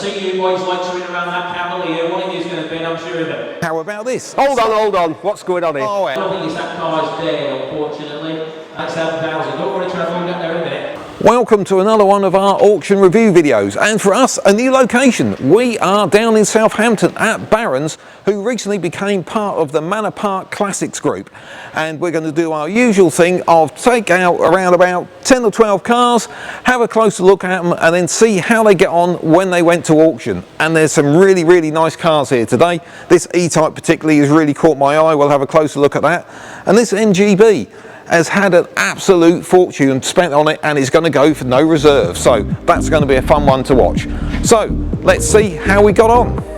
See you boys loitering around that Cavalier. One of you is going to bin, I'm sure of it. How about this? Hold on. What's going on here? Oh, I don't think it's that car's day, unfortunately. That's 7,000. Don't worry, Trevor, we'll get there in a minute. Welcome to another one of our auction review videos, and for us a new location. We are down in Southampton at Barron's, who recently became part of the Manor Park Classics Group, and we're going to do our usual thing of take out around about 10 or 12 cars, have a closer look at them, and then see how they get on when they went to auction. And there's some really nice cars here today. This E-Type particularly has really caught my eye. We'll have a closer look at that. And this MGB has had an absolute fortune spent on it and is going to go for no reserve, so that's going to be a fun one to watch. So let's see how we got on.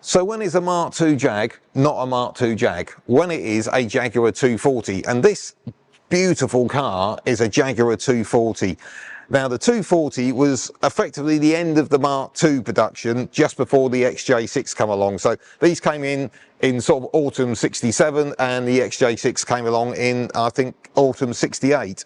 So when is a Mark II Jag not a Mark II Jag? When it is a Jaguar 240, and this beautiful car is a Jaguar 240. Now the 240 was effectively the end of the Mark II production just before the XJ6 come along. So these came in sort of autumn 67, and the XJ6 came along in, I think, autumn 68.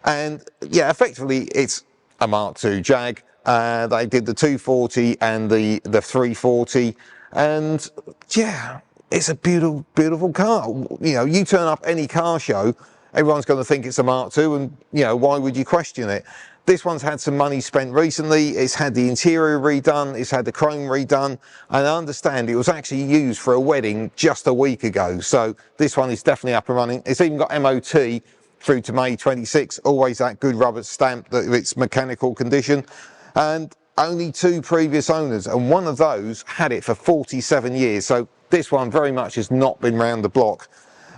And yeah, effectively it's a Mark II Jag. They did the 240 and the 340. And yeah, it's a beautiful car. You know, you turn up any car show, everyone's going to think it's a Mark II, and you know, why would you question it? This one's had some money spent recently. It's had the interior redone, it's had the chrome redone, and I understand it was actually used for a wedding just a week ago. So this one is definitely up and running. It's even got MOT through to May 26, always that good rubber stamp that it's mechanical condition. And only 2 previous owners, and one of those had it for 47 years. So this one very much has not been round the block.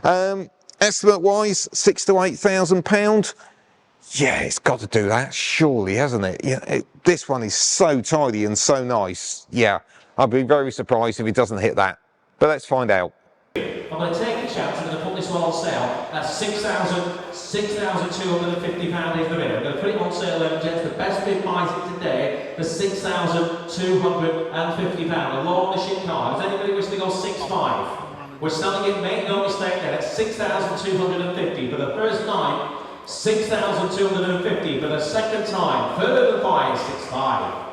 Estimate wise, £6,000 to £8,000. Yeah, it's got to do that, surely, hasn't it? Yeah, this one is so tidy and so nice. Yeah, I'd be very surprised if it doesn't hit that. But let's find out. I'm going to take a chance. I'm going to put this one on sale. That's £6,250 is the bid. I'm going to put it on sale, ladies and gents. The best bid buys it today for £6,250. A low ownership car. Does anybody wish to go 6.5? We're selling it, make no mistake there, at £6,250 for the first time. £6,250 for the second time. Further than 6.5.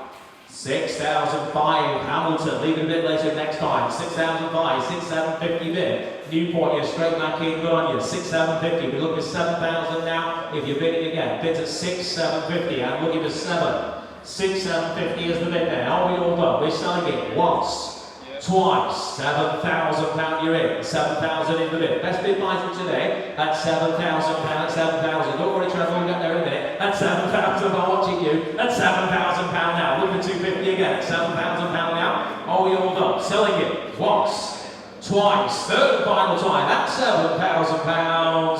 6,005 Hamilton, leave it a bit later next time. 6,005, 6,750 bid. Newport, you're straight back in, good on you. 6,750, we look at 7,000 now. If you're bidding again, bids at 6,750, and looking for 7. 6,750 is the bid there. Are we all done? We're selling it once, twice. £7,000 you're in. 7,000 is the bid. Best bid buys it today. That's £7,000. 7,000. Don't worry, Trevor, we'll get there in a minute. That's 7,000. I'm watching you. That's £7,000 now. Look at 250 again. £7,000 now. Are we all done? Selling it once, twice, third and final time. That's £7,000.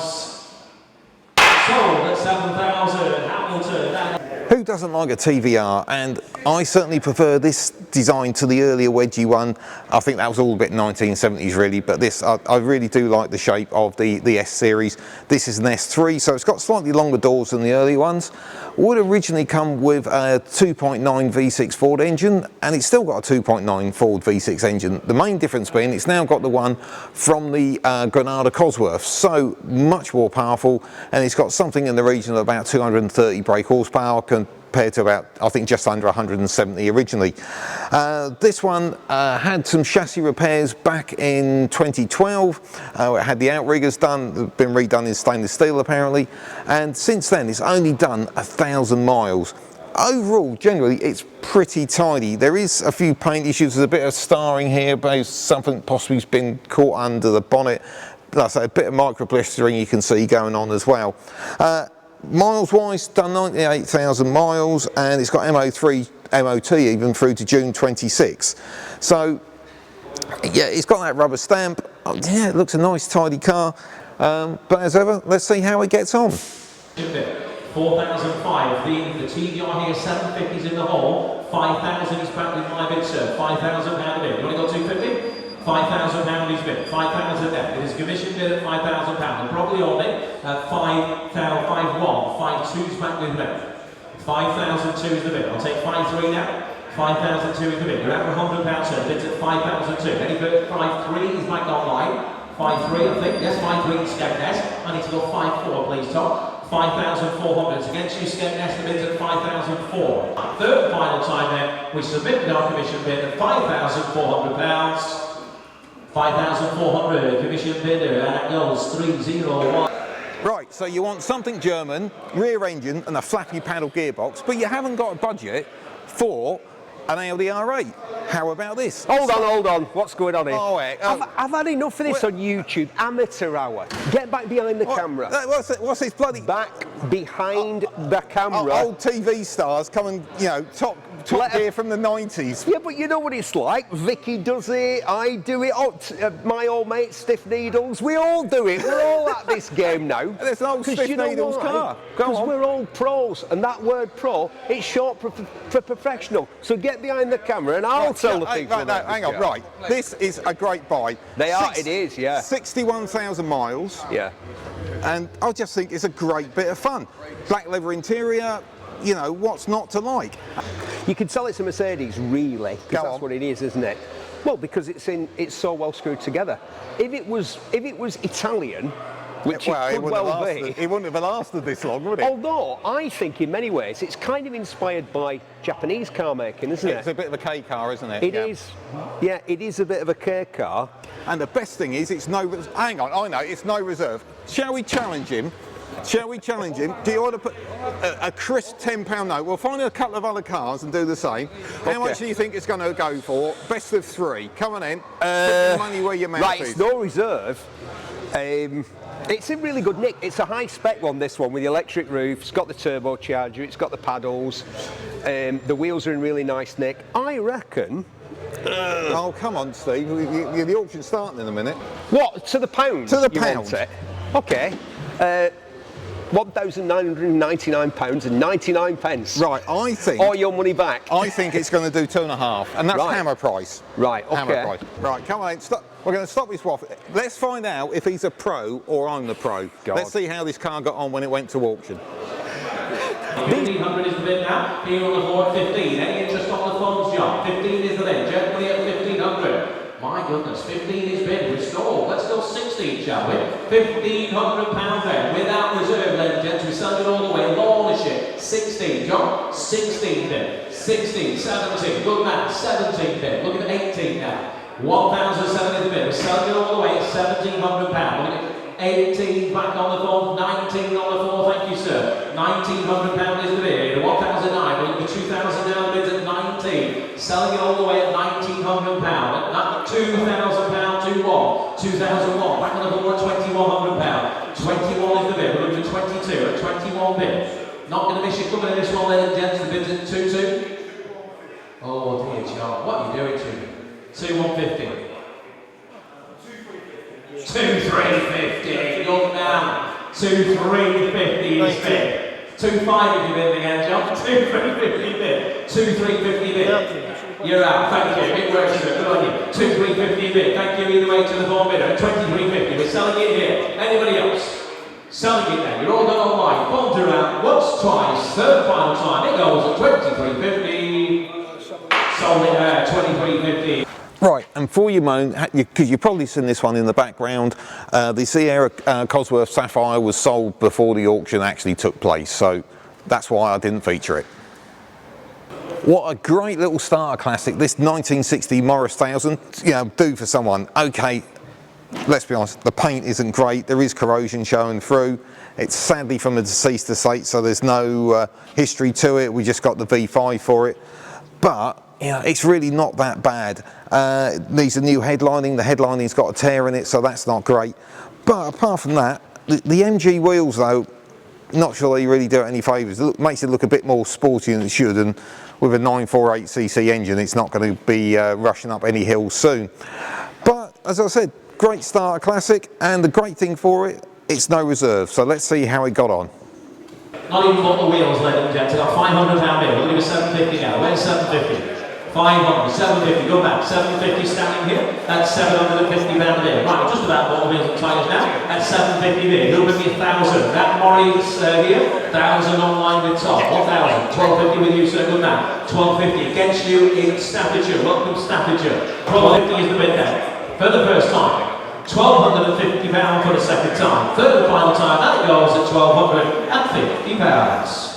Sold at 7,000. Hamilton. Who doesn't like a TVR? And I certainly prefer this design to the earlier wedgie one. I think that was all a bit 1970s really, but this, I really do like the shape of the S series. This is an S3, so it's got slightly longer doors than the early ones. Would originally come with a 2.9 V6 Ford engine, and it's still got a 2.9 Ford V6 engine. The main difference being it's now got the one from the Granada Cosworth, so much more powerful, and it's got something in the region of about 230 brake horsepower compared to about, I think, just under 170 originally. This one had some chassis repairs back in 2012. It had the outriggers done, been redone in stainless steel apparently, and since then it's only done 1,000 miles. Overall, generally, it's pretty tidy. There is a few paint issues. There's a bit of starring here, but something possibly has been caught under the bonnet. That's a bit of micro blistering you can see going on as well. Miles wise, done 98,000 miles, and it's got MOT even through to June 26. So yeah, it's got that rubber stamp. Oh, yeah, it looks a nice tidy car, but as ever, let's see how it gets on. 4,005, the TVR here, 750s in the hole, 5,000 is back with my bid, sir. £5,000 a bid. You want to go 250? £5,000 he's bid, 5,000 left. It is commission bid at £5,000. And probably on it at 5,1, 5,2's back with me. 5,002 is the bid. I'll take 5,3 now. 5,002 is the bid. You're at £100, sir. Bids at 5,002. Any bid at 5,3 is back online. 5,3, I think. Yes, 5,3 Skegness. I need to go 5,4, please, Tom. 5,400. It's against you, Skegness. The bid's at 5,004. Third and final time then, we submitted our commission bid at £5,400. 5,400 commission bidder, and it goes 301. Right, so you want something German, rear engine and a flappy paddle gearbox, but you haven't got a budget for an Audi R8. How about this? Hold on. What's going on here? Oh, I've had enough of this on YouTube. Amateur hour. Get back behind the camera. What's this bloody... Back behind the camera. Old TV stars coming, you know, top gear from the 90s. Yeah, but you know what it's like. Vicky does it, I do it, my old mate Stiff Needles, we all do it. We're all at this game now. There's an old Stiff Needles car. Because we're all pros, and that word pro, it's short for professional. So get behind the camera and I'll tell the people. Hang on, right. This is a great buy. It is, yeah. 61,000 miles. Yeah. And I just think it's a great bit of fun. Black leather interior, you know, what's not to like? You could sell it to Mercedes, really, because that's what it is, isn't it? Well, because it's so well screwed together. If it was Italian, which it could well be, it wouldn't have lasted this long, would it? Although I think in many ways it's kind of inspired by Japanese car making, isn't it? It's a bit of a K car, isn't it? It is. Yeah, it is a bit of a K car. And the best thing is, it's no. Hang on, I know it's no reserve. Shall we challenge him? Shall we challenge him? Do you want to put a crisp £10 note? We'll find a couple of other cars and do the same. How much do you think it's going to go for? Best of three. Come on in. Put the money where your mouth is. Right, it's no reserve. It's in really good nick. It's a high spec one, this one, with the electric roof. It's got the turbocharger, it's got the paddles. The wheels are in really nice nick. I reckon... oh, come on, Steve. The auction's starting in a minute. What? To the pound? To the you pound. Want it? Okay. £1,999.99. Right, I think... Or your money back. I think it's going to do 2.5, and that's hammer price. Right, okay. Hammer price. Right, come on, stop. We're going to stop this waffle. Let's find out if he's a pro or I'm the pro. God. Let's see how this car got on when it went to auction. 1,500 is the bid now. Here on the board, 15. Any interest on the phones, John? 15 is the bid. Generally at 1,500. My goodness, 15 is bid. Restored. Let's go 16, shall we? £1,500 then, without reserve, ladies and gents. We're selling it all the way. Low ownership. 16, John. 16 bid. 16, 17. Good man. 17 bid. Look at 18 now. 1,007 is the bid. We're selling it all the way at £1,700. Look at 18 back on the phone. 19 on the floor. Thank you, sir. £1,900 is the bid. 1,009. We're looking at 2,000 now. The bid's at 19. Selling it all the way at £1,900. At £2,000 to 1. 2,001. Back on the floor at £2,100. 21 is the bid. We're looking at 22 at 21 bid. Not going to miss you coming in this one, ladies and gents. The bid's at 2-2. Oh dear, John. What are you doing to me? 2,150. 2,350. Good man. 2,350 is bid. 2,500 if you bid again, John. 2,350 bid. 2,350 bid. You're out. Thank you. It works, sir. Good on you. 2,350 bid. Thank you either way to the phone bidder. 2,350. We're selling it here. Anybody else? Selling it then. You're all done online. Phones are out. Once, twice. Third final time. It goes at 2,350. Sold it at 2,350. Right, and for your moan, because you've probably seen this one in the background, the Sierra Cosworth Sapphire was sold before the auction actually took place, so that's why I didn't feature it. What a great little starter classic, this 1960 Morris 1000, you know, do for someone. Okay, let's be honest, the paint isn't great, there is corrosion showing through. It's sadly from a deceased estate, so there's no history to it, we just got the V5 for it. But yeah, it's really not that bad. Needs a new headlining. The headlining's got a tear in it, so that's not great. But apart from that, the MG wheels, though, not sure they really do it any favours. It makes it look a bit more sporty than it should, and with a 948cc engine, it's not going to be rushing up any hills soon. But as I said, great starter classic, and the great thing for it, it's no reserve. So let's see how it got on. Not even bought the wheels, ladies and gents. I got £500 bill. We'll give it 750 now. Where's 750? 500, 750, go back, 750 standing here, that's 750 down there. Right, we're just about bottom wheels and tyres now, that's 750 there. Who'll bring me 1,000? That Murray's here, 1,000 online with Tom, 1,000, 1,250 with you, sir, good man. 1,250 against you in Staffordshire, welcome Staffordshire. 1,250 is the bid there, for the first time. £1,250 for the second time. Third and final time, and it goes at £1,250.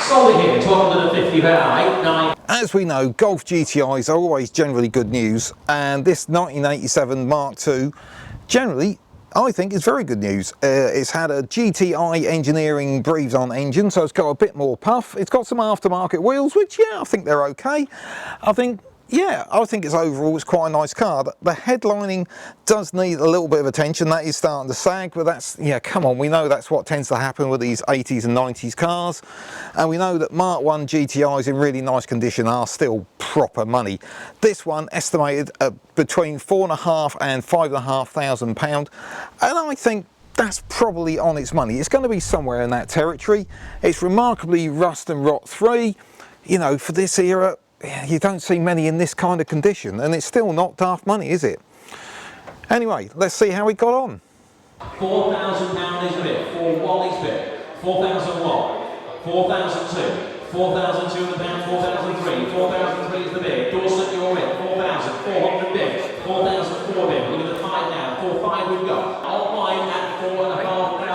Solid here, £1,250, 8, 9. As we know, Golf GTIs are always generally good news, and this 1987 Mark II generally, I think, is very good news. It's had a GTI engineering breathes on engine, so it's got a bit more puff. It's got some aftermarket wheels, which, yeah, I think they're okay. I think it's overall, it's quite a nice car. The headlining does need a little bit of attention. That is starting to sag, but that's, yeah, come on, we know that's what tends to happen with these 80s and 90s cars. And we know that Mark I GTIs in really nice condition are still proper money. This one estimated at between £4,500 and £5,500, and I think that's probably on its money. It's going to be somewhere in that territory. It's remarkably rust and rot free. You know, for this era, you don't see many in this kind of condition, and it's still not daft money, is it? Anyway, let's see how it got on. £4,000 is the bid, for Wally's bid. 4,001, 4,002, £4,200, 4,003, 4,003 is the bid. Dorset, you're in, 4,400 bid, 4,004 bid. Look at the 5 now, 4,500 we've got. Online at £4,500.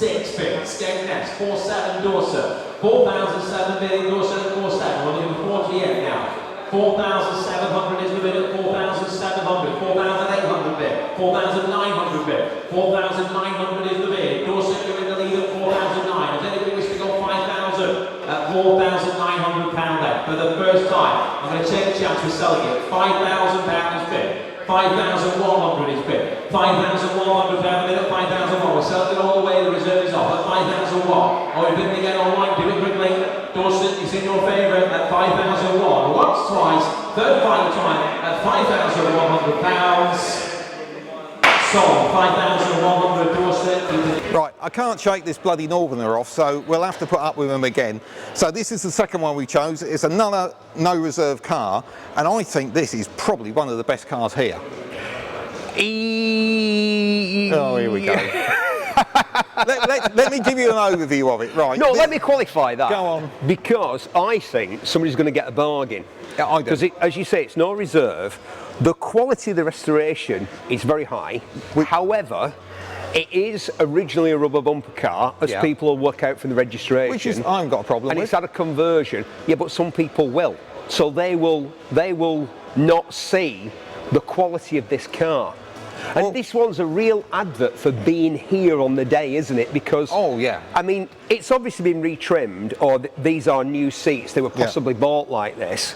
6 bids, getting next, 4,700 Dorset. 4,007 bidding, Dorset at 4,700, we're looking for 48 now. 4,700 is the bid at 4,700, 4,800 bid, 4,900 bid, 4,900 is the bid. Dorset, you're in the lead at 4,009. Does anybody wish to go 5,000 at £4,900 there for the first time? I'm going to take a chance with selling it. £5,000 is bid. 5,100 is bid. £5,100 bid at 5,001. We're selling it all the way. The reserve is off at 5,001. Oh, you're bidding again online. Do it quickly. Dorset is in your favour at 5,001. Once, twice, third final time at £5,100. Sold. 5,100 Dorset. Right, I can't shake this bloody Northerner off, so we'll have to put up with him again. So this is the second one we chose. It's another no reserve car, and I think this is probably one of the best cars here. Oh, here we go. let me give you an overview of it, right? No, let me qualify that. Go on. Because I think somebody's going to get a bargain. Yeah, I do. Because, as you say, it's no reserve. The quality of the restoration is very high. However, it is originally a rubber bumper car, as people will work out from the registration. Which is, I haven't got a problem with. And it's had a conversion. Yeah, but some people will. So they will not see the quality of this car. And well, this one's a real advert for being here on the day, isn't it? Because, oh yeah, I mean, it's obviously been retrimmed, or these are new seats. They were possibly bought like this.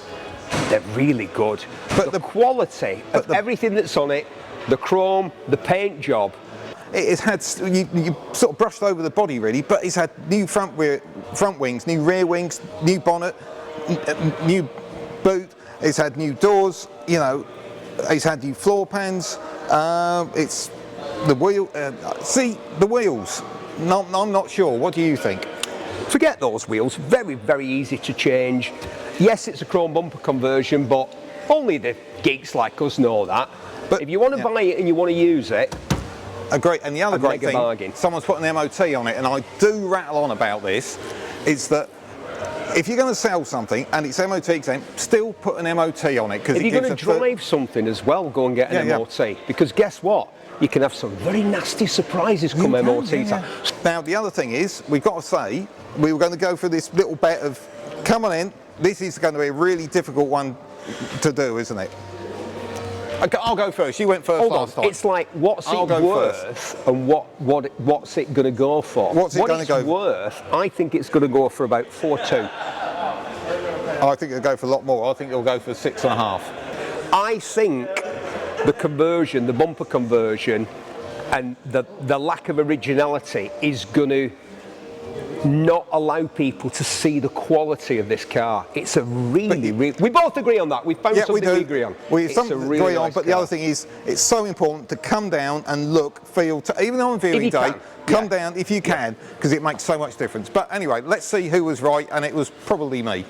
They're really good. But the quality of everything that's on it, the chrome, the paint job. It's had, you sort of brushed over the body really, but it's had new front wings, new rear wings, new bonnet, new boot. It's had new doors, you know, it's had new floor pans. It's the wheel. See the wheels. No, I'm not sure. What do you think? Forget those wheels. Very, very easy to change. Yes, it's a chrome bumper conversion, but only the geeks like us know that. But if you want to buy it and you want to use it, and the other great thing, someone's put an MOT on it, and I do rattle on about this, is that if you're going to sell something and it's MOT exempt, still put an MOT on it. If you're going to drive something as well, go and get an MOT. Because guess what? You can have some very nasty surprises come MOT time. Now, the other thing is, we've got to say, we were going to go for this little bet of, come on in, this is going to be a really difficult one to do, isn't it? Okay, I'll go first. You went first last time. It's like, what's it worth and what's it going to go for? What's it going to go for? Worth, I think it's going to go for about 4.2. I think it'll go for a lot more. I think it'll go for 6.5. I think the conversion, the bumper conversion, and the lack of originality is going to not allow people to see the quality of this car. It's a really, we both agree on that. We found something we agree on. We agree on, but the other thing is, it's so important to come down and look, feel, even on viewing day, come down if you can, because it makes so much difference. But anyway, let's see who was right, and it was probably me.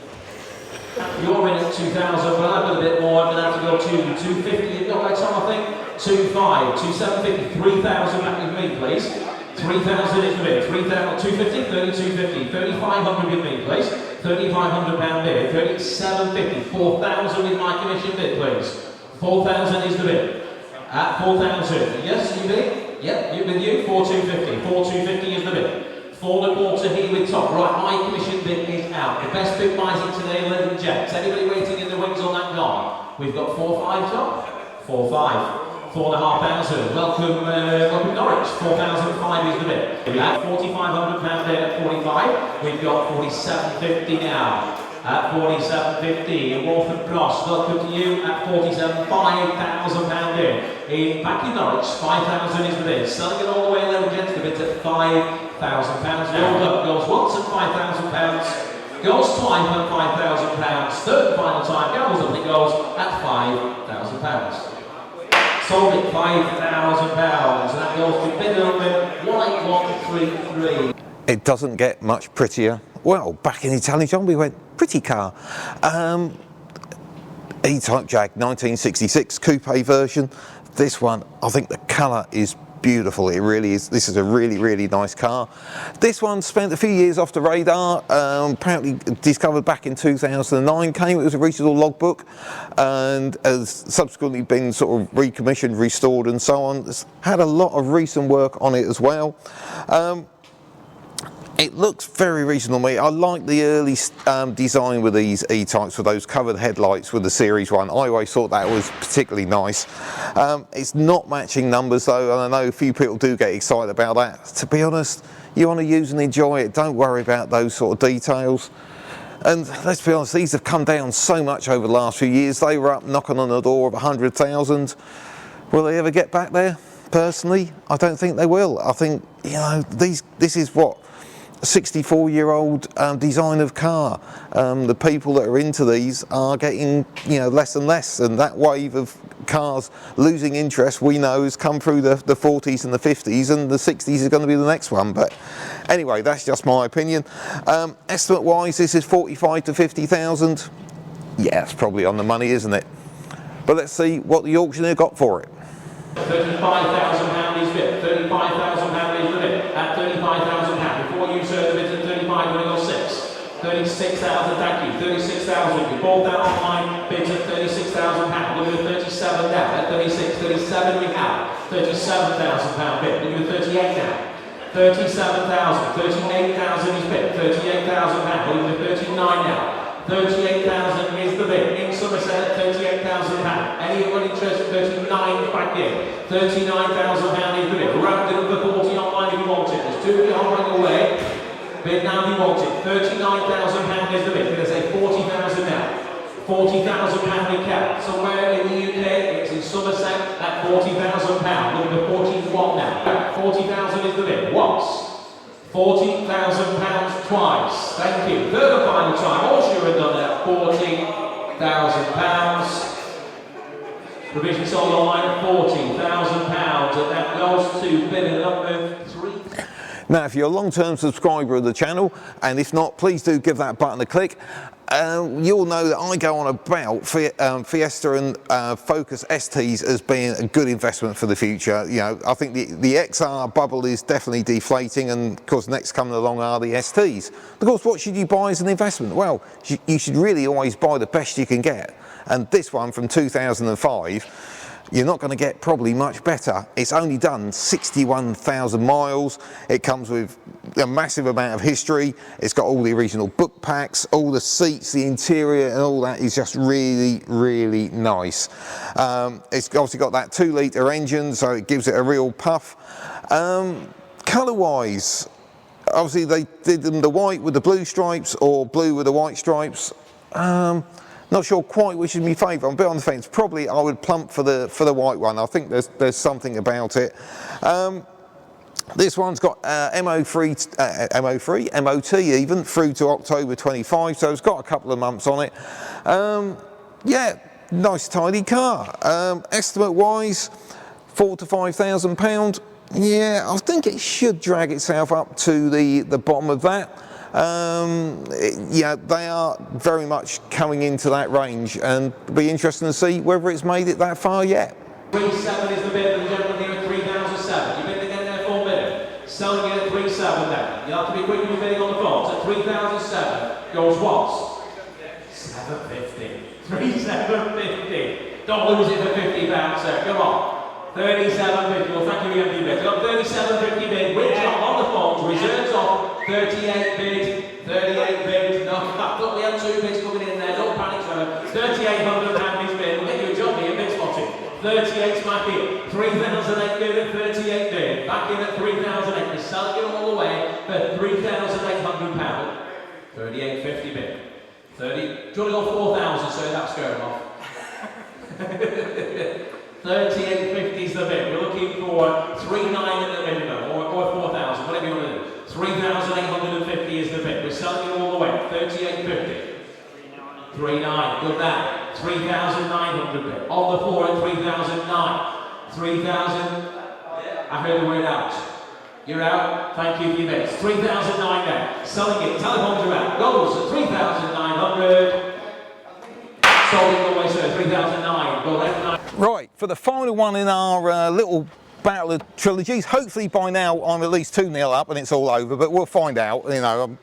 You're in at 2,000, but I've got a bit more. I'm going to have to go to 250. You've got that Tom, I think. 2,500, 2,750, 3,000 back with me, please. 3,000 is the bid. 3,000, 250, 3,250, 3,500 with me, please. 3,500 pound bid. 3,750, 4,000 with my commission bid, please. 4,000 is the bid. At 4,000. Yes, you bid? Yep, you with you. 4,250. 4,250 is the bid. 4.25 here with Tom. Right, my commission bid is out. The best bid buys it today, ladies and gents. Anybody waiting in the wings on that car? We've got 4,500, Tom. 4,500. 4,500. Welcome Norwich. 4,005 is the bid. We have 4,500 pound bid at 45. We've got 4,750 now. At 4,750 in Waltham Cross. Welcome to you at 47. 5,000 pound bid. In back in Norwich, 5,000 is the bid. Selling it all the way, ladies and gents. The bid's at 5,000 pounds. Hold up. Goes once at 5,000 pounds. Goes twice at 5,000 pounds. Third and final time. Goes up. It goes at 5,000 pounds. Sold it £5,000. That goes to bid number 18133. It doesn't get much prettier. Well, back in Italian John, we went pretty car. E-Type Jag 1966 coupe version. This one, I think the colour is beautiful. It really is. This is a really nice car. This one spent a few years off the radar. Apparently discovered back in 2009. Came with a regional logbook and has subsequently been sort of recommissioned, restored and so on. It's had a lot of recent work on it as well. It looks very reasonable to me. I like the early design with these E-Types with those covered headlights with the Series 1. I always thought that was particularly nice. It's not matching numbers though, and I know a few people do get excited about that. To be honest, you want to use and enjoy it. Don't worry about those sort of details. And let's be honest, these have come down so much over the last few years. They were up knocking on the door of 100,000. Will they ever get back there? Personally, I don't think they will. I think, you know, this is what 64-year-old design of car. The people that are into these are getting, you know, less and less, and that wave of cars losing interest, we know, has come through the 40s and the 50s, and the 60s is going to be the next one. But anyway, that's just my opinion. Estimate wise, this is 45 to 50,000. Yeah, it's probably on the money, isn't it? But let's see what the auctioneer got for it. £35,000 is bid. £35,000 is the bid. At £35,000. Before you, sir, the bid's at 35, going to go 6. 36,000, thank you. 36,000. You bought that online. Bids at £36,000. Look at 37 now. At 36, 37 we have. £37,000 bid. Look at 38 now. 37,000. 38,000 is bid. £38,000. Look at 39 now. 38,000 is the bid. In Somerset, £38,000. Anyone interested? 39 back in. £39,000 is the bid. Rounded up for 40 online if you want it. There's 2 hovering away. Bid now if you want it. £39,000 is the bid. We're going to say 40,000 now. £40,000 in cap. Somewhere in the UK, it's in Somerset at £40,000. Number 41 now. 40,000 is the bid. Once. £40,000 twice. Thank you. Third and final time. All sure and done at £40,000. Provision sold online at £40,000, and that goes to bidder number 3. Now, if you're a long-term subscriber of the channel, and if not, please do give that button a click. You'll know that I go on about Fiesta and Focus STs as being a good investment for the future. You know, I think the XR bubble is definitely deflating, and of course next coming along are the STs. Of course, what should you buy as an investment? Well, you should really always buy the best you can get, and this one from 2005, you're not going to get probably much better. It's only done 61,000 miles. It comes with a massive amount of history. It's got all the original book packs, all the seats, the interior and all that is just really nice. It's obviously got that 2-litre engine, so it gives it a real puff. Colour wise, obviously they did them the white with the blue stripes or blue with the white stripes. Not sure quite which is my favourite. I'm a bit on the fence. Probably I would plump for the white one. I think there's something about it. This one's got MOT even through to October 25, so it's got a couple of months on it. Yeah, nice tidy car. Estimate wise, £4,000 to £5,000. Yeah, I think it should drag itself up to the bottom of that. Yeah, they are very much coming into that range, and it'll be interesting to see whether it's made it that far yet. 3.7 is the bid for the gentleman here at 3,007. You've been again there for a minute. Selling it at 3.7 then. You'll have to be quick when you're bidding on the phone. So 3,007 goes once. 750. 3,750. Don't lose it for £50, sir. Come on. 37.50. Well, thank you for the bid. Got 37.50 bid. Which on the phones. Reserves off. 38 bid. 38 bid. No, I thought we had 2 bids coming in there. Don't panic, sir. £3,800 is bid. We'll get you a job here. Bid spotting. 38 back here. 3,008 bid at 38 bid. Back in at 3,008. We're selling it all the way for £3,800. 38.50 bid. 30. Do you want to go 4,000? So that's going off. 38.50 is the bid. We're looking for 3,900 at the minimum, or 4,000, whatever you want to do. 3,850 is the bid. We're selling it all the way. 38.50. 3,900. Good that. 3,900 bid. On the floor at 3,009. 3,000. I heard the word out. You're out. Thank you for your bids. 3,009 now. Selling it. Telephones are out. Goes at 3,900. Sold it all the way, sir. 3,009. Go left 9. Right, for the final one in our little battle of trilogies, hopefully by now I'm at least 2-0 up and it's all over, but we'll find out. You know,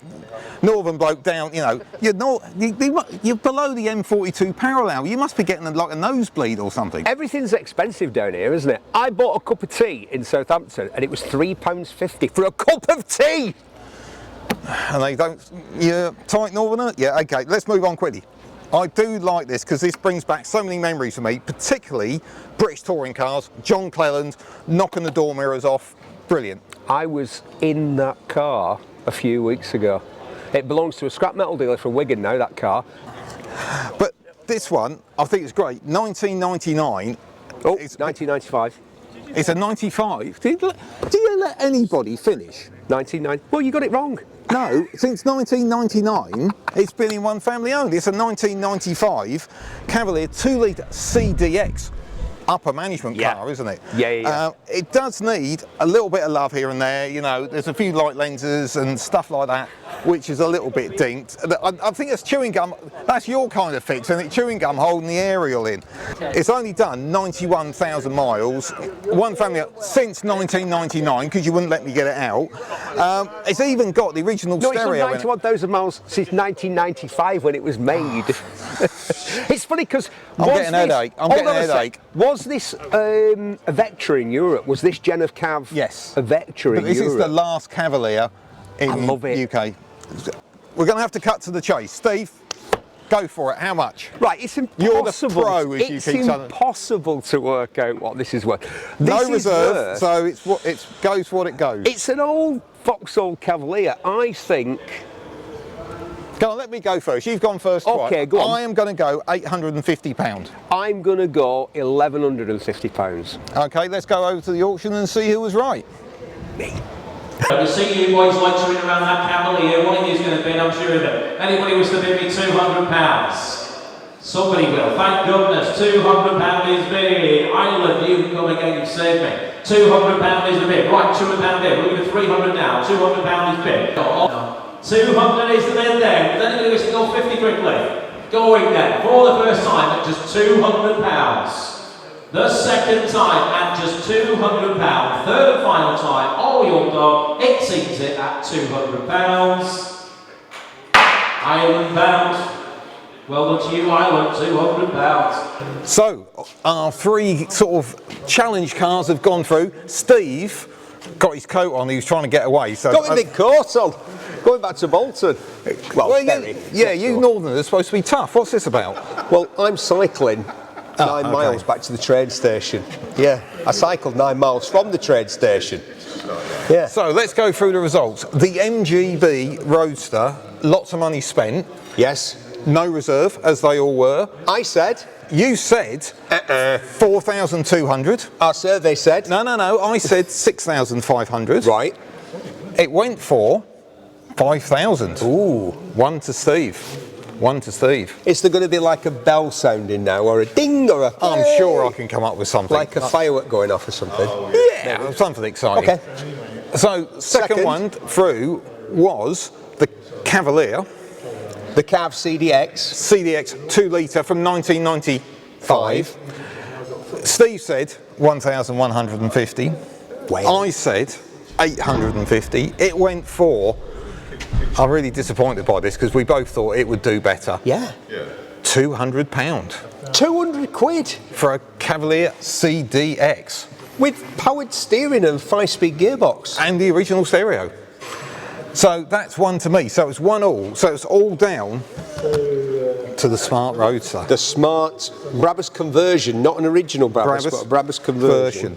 Northern bloke down, you know, you're below the M42 parallel. You must be getting like a nosebleed or something. Everything's expensive down here, isn't it? I bought a cup of tea in Southampton and it was £3.50 for a cup of tea. And they don't, you're tight Northerner? Yeah, okay, let's move on quickly. I do like this because this brings back so many memories for me, particularly British touring cars, John Cleland knocking the door mirrors off, brilliant. I was in that car a few weeks ago. It belongs to a scrap metal dealer from Wigan now, that car. But this one, I think it's great, 1999. Oh, it's 1995. It's a 95. Do you let anybody finish? 1990. Well, you got it wrong. No, since 1999, it's been in one family owned. It's a 1995 Cavalier 2-litre CDX. Upper management car, isn't it? Yeah. It does need a little bit of love here and there, you know, there's a few light lenses and stuff like that, which is a little bit dinked. I think it's chewing gum, that's your kind of fix, isn't it? Chewing gum holding the aerial in. It's only done 91,000 miles, one family since 1999, because you wouldn't let me get it out. It's even got the original stereo it's 91,000 miles since 1995 when it was made. It's funny because I'm getting a headache. Was this a Vectra in Europe? Was this Gen of Cav yes. a Vectra in Europe? This is the last Cavalier in the UK. We're going to have to cut to the chase. Steve, go for it. How much? Right, it's impossible. You're the pro, as you keep saying. It's impossible to work out what this is worth. No reserve, so it goes what it goes. It's an old Vauxhall Cavalier, I think. Go on, let me go first. You've gone first. Okay, go on. I am going to go £850. I'm going to go £1,150. Okay, let's go over to the auction and see who was right. Me. I see you boys loitering around that Cavalier. One of you is going to bid, I'm sure of it. Anybody wants to bid me £200? Somebody will. Thank goodness. £200 is bid. Ireland, you can come again. You've saved me. £200 is the bid. Right, £200 bid. We're looking at £300 now. £200 is bid. No. 200 is the bid then. Does anybody wish to go 50 quickly? Going then, for the first time at just £200. The second time at just £200. Third and final time, oh your dog, it seems it at £200. Ireland bound. Well done to you, Ireland, £200. So, our three sort of challenge cars have gone through. Steve got his coat on, he was trying to get away. So got my big coat on, going back to Bolton. Well, you Northerners are supposed to be tough. What's this about? Well, I'm cycling 9 miles back to the train station. Yeah, I cycled 9 miles from the train station. Yeah. So let's go through the results. The MGB Roadster, lots of money spent. Yes. No reserve, as they all were. I said. You said 4,200. Our survey said. No. I said 6,500. Right. It went for 5,000. Ooh. One to Steve. Is there going to be like a bell sounding now, or a ding, or a? I'm sure I can come up with something. Like a firework going off or something. Yeah, something exciting. Okay. So second one through was the Cavalier. The Cav CDX. CDX 2 litre from 1995. Steve said 1,150. Wow. I said 850. It went for, I'm really disappointed by this because we both thought it would do better. Yeah. £200 200 quid for a Cavalier CDX. with powered steering and 5-speed gearbox. And the original stereo. So that's one to me. So it's 1-1. So it's all down to the smart Roadster. The smart Brabus conversion, not an original Brabus, but a Brabus conversion.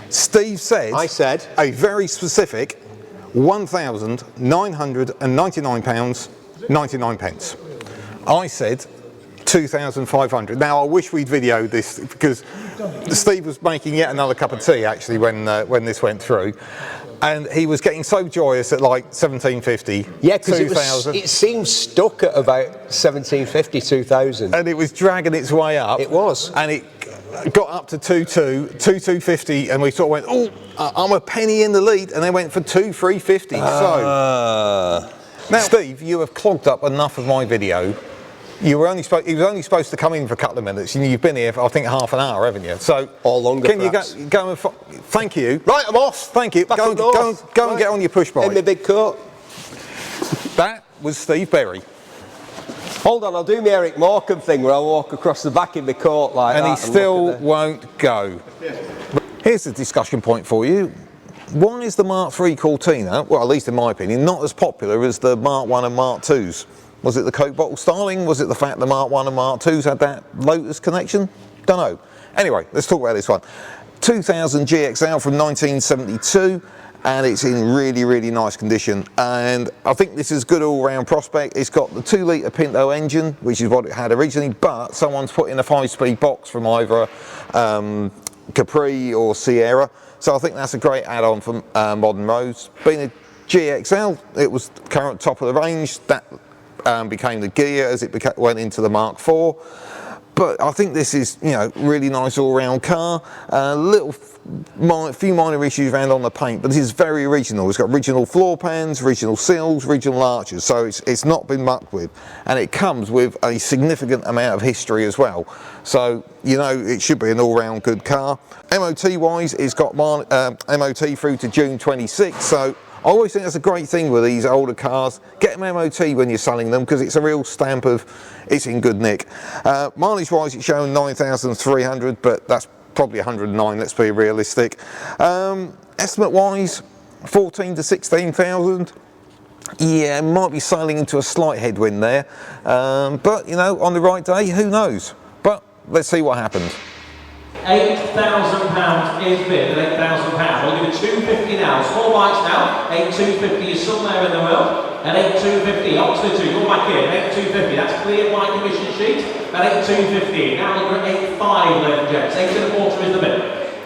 Steve said, I said, a very specific £1,999.99. I said 2,500. Now I wish we'd videoed this because Steve was making yet another cup of tea actually when this went through. And he was getting so joyous at like 1750, yeah, because it seemed stuck at about 1750, 2000. and it was dragging its way up. It was. And it got up to 2,250, and we sort of went, oh, I'm a penny in the lead, and they went for 2,350. So now, Steve, you have clogged up enough of my video. You were only he was only supposed to come in for a couple of minutes. You've been here for, I think, half an hour, haven't you? So or longer. Can perhaps. you go and thank you? Right, I'm off. Thank you. Back Go up north. and get on your push bike. In my big coat. That was Steve Berry. Hold on, I'll do my Eric Morecambe thing where I'll walk across the back in my coat like that. And he still won't go. Here's the discussion point for you. Why is the Mark III Cortina, well, at least in my opinion, not as popular as the Mark I and Mark IIs? Was it the Coke bottle styling? Was it the fact the Mark I and Mark IIs had that Lotus connection? Don't know. Anyway, let's talk about this one. 2000 GXL from 1972, and it's in really, really nice condition. And I think this is good all-round prospect. It's got the 2-litre Pinto engine, which is what it had originally, but someone's put in a 5-speed box from either Capri or Sierra. So I think that's a great add-on for modern roads. Being a GXL, it was current top of the range. That became the gear as it went into the Mark IV. But I think this is, you know, really nice all-round car. Few minor issues around on the paint, but this is very original. It's got original floor pans, original sills, original arches, so it's not been mucked with. And it comes with a significant amount of history as well. So, you know, it should be an all-round good car. MOT-wise, it's got MOT through to June 26, so I always think that's a great thing with these older cars. Get them MOT when you're selling them because it's a real stamp of it's in good nick. Mileage wise it's showing 9,300, but that's probably 109, let's be realistic. Estimate wise 14 to 16,000. Yeah, might be sailing into a slight headwind there, but you know, on the right day, who knows. But let's see what happens. £8,000 is bid at £8,000. We'll give it 250 now. Small bikes now. 8,250 is somewhere in the world. At 8,250, Oxford 2, you're back in. 8,250, that's cleared by commission sheet. At 8,250, now we're at 8,500, ladies and gents. 8,25 is the bid.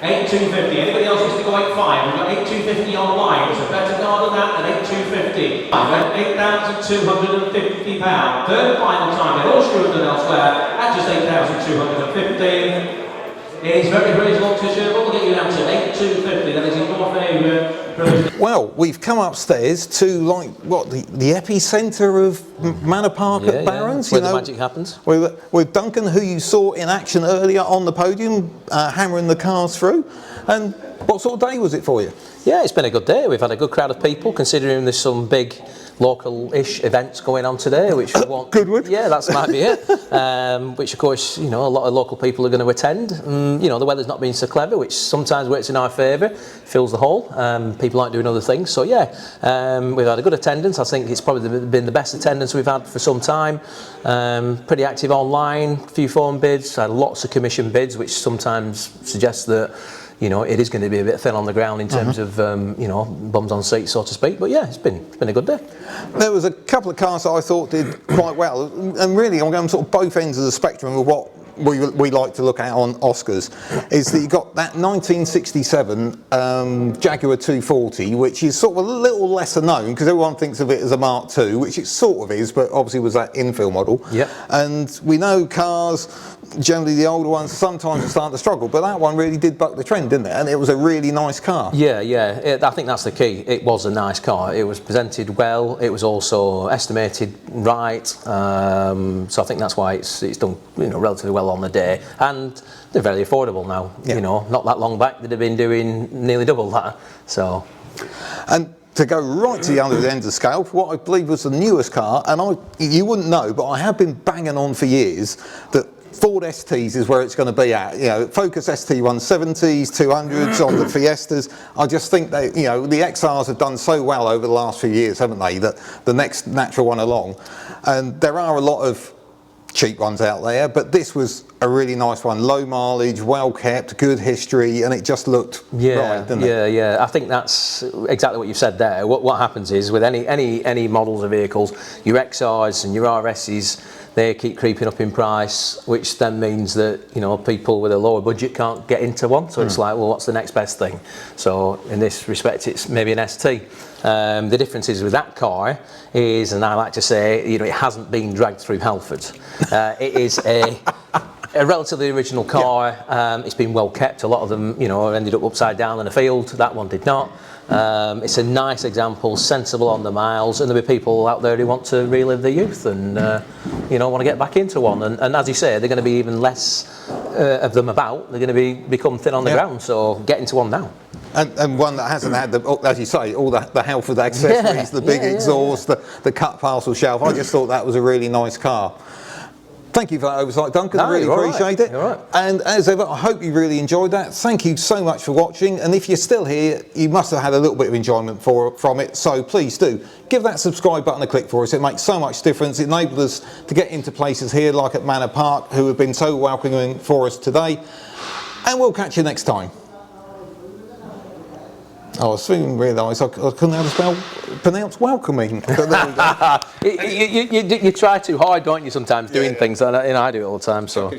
8,250. Anybody else wants to go 8,500? We've got 8,250 online. It's a better car than that at 8,250. £8,250. Third and final time in Austria and elsewhere at just 8,250. It's very, very long to share, but we'll get you down to 8,250. That is in your favour. Well, we've come upstairs to like what the epicentre of Manor Park at Barron's. Where the magic happens. With Duncan, who you saw in action earlier on the podium, hammering the cars through. And what sort of day was it for you? Yeah, it's been a good day. We've had a good crowd of people, considering there's some big local-ish events going on today, which we want. Goodwood. Yeah, that might be it. Which, of course, you know, a lot of local people are going to attend. You know, the weather's not been so clever, which sometimes works in our favour, fills the hole. People like doing other things. So yeah, we've had a good attendance. I think it's probably been the best attendance we've had for some time. Pretty active online, few phone bids, had lots of commission bids, which sometimes suggests that, you know, it is going to be a bit thin on the ground in terms of, you know, bums on seats, so to speak. But yeah, it's been a good day. There was a couple of cars that I thought did quite well, and really I'm going sort of both ends of the spectrum of what we like to look at on Oscars, is that you got that 1967 Jaguar 240, which is sort of a little lesser known because everyone thinks of it as a Mark II, which it sort of is, but obviously was that infill model. Yep. And we know cars, generally the older ones, sometimes are starting to struggle, but that one really did buck the trend, didn't it? And it was a really nice car. Yeah, yeah. I think that's the key. It was a nice car. It was presented well. It was also estimated right. So I think that's why it's done, you know, relatively well on the day. And they're very affordable now. Yeah. You know, not that long back they'd have been doing nearly double that. So. And to go right to the other end of the scale, for what I believe was the newest car, and you wouldn't know, but I have been banging on for years that Ford STs is where it's going to be at. You know, Focus ST 170s, 200s on the Fiestas. I just think they, you know, the XRs have done so well over the last few years, haven't they? That the next natural one along, and there are a lot of cheap ones out there, but this was a really nice one. Low mileage, well kept, good history, and it just looked right, didn't it? Yeah. I think that's exactly what you've said there. What happens is with any models of vehicles, your XRs and your RSs, they keep creeping up in price, which then means that, you know, people with a lower budget can't get into one. So it's like, well, what's the next best thing? So in this respect, it's maybe an ST. The difference is with that car is, and I like to say, you know, it hasn't been dragged through Halford. It is a relatively original car. It's been well kept. A lot of them, you know, ended up upside down in a field. That one did not. It's a nice example, sensible on the miles, and there'll be people out there who want to relive their youth and you know, want to get back into one. And as you say, they're going to be even less of them about. They're going to become thin on the ground. So get into one now. And one that hasn't had, as you say, all the Halford accessories, the big exhaust, the cut parcel shelf. I just thought that was a really nice car. Thank you for that oversight, Duncan. No, I really appreciate it. You're right. And as ever, I hope you really enjoyed that. Thank you so much for watching. And if you're still here, you must have had a little bit of enjoyment from it. So please do give that subscribe button a click for us. It makes so much difference. It enables us to get into places here like at Manor Park, who have been so welcoming for us today. And we'll catch you next time. I soon realised I couldn't know how to pronounce welcoming. But there we go. You try too hard, don't you, sometimes, doing things, and I do it all the time. So.